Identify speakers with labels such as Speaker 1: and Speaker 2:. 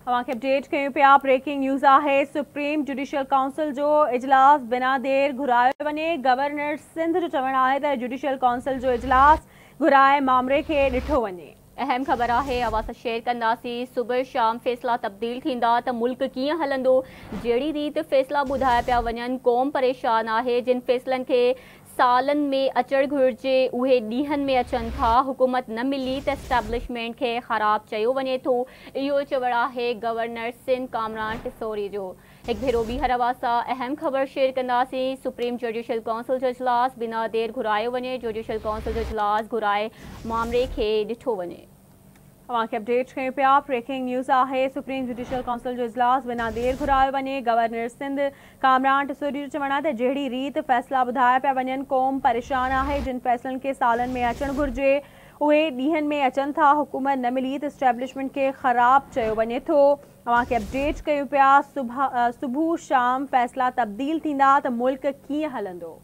Speaker 1: तव्हांखे अपडेट कयूं पिया। ब्रेकिंग न्यूज़ आहे। सुप्रीम जुडिशियल काउंसिल जो इजलास बिना देर घुरायो वञे। गवर्नर सिंध जो चवणु आहे त जुडिशियल काउंसिल जो इजलास घुराए मामले खे ॾिठो वञे।
Speaker 2: अहम ख़बर आहे, अवां सां शेयर कंदासीं। सुबुह शाम फ़ैसिला तब्दील थींदा त मुल्क कीअं हलंदो। जहिड़ी रीति फ़ैसिला ॿुधाया पिया वञनि, क़ौम परेशान आहे। जिन फ़ैसिलनि खे सालनि में अचणु घुरिजे उहे ॾींहंनि में अचनि था। हुकूमत न मिली त एस्टेब्लिशमेंट खे ख़राब चयो वञे थो। इहो चवणु आहे गवर्नर सिंध कामरान टिसोरी जो। एक भेरो ॿीहर अवां सां अहम ख़बर शेयर कंदासीं। सुप्रीम जुडिशियल काउंसिल जो इजलास बिना देर घुरायो वञे। जुडिशियल काउंसिल जो इजलास घुराए मामले खे ॾिठो वञे।
Speaker 1: तव्हांखे अपडेट कयूं पिया। ब्रेकिंग न्यूज़ आहे। सुप्रीम जुडिशियल काउंसिल जो इजलास बिना देर घुरायो वञे। गवर्नर सिंध कामरान टिसोरी जो चवणु आहे त जहिड़ी रीति फ़ैसिला ॿुधाया पिया वञनि, क़ौम परेशान आहे। जिन फ़ैसिलनि खे सालनि में अचणु घुरिजे उहे ॾींहंनि में अचनि था। हुकूमत न मिली त एस्टेब्लिशमेंट खे ख़राब चयो वञे थो। तव्हांखे अपडेट कयूं पिया। सुबुह शाम फ़ैसिला तब्दील थींदा त मुल्क कीअं हलंदो।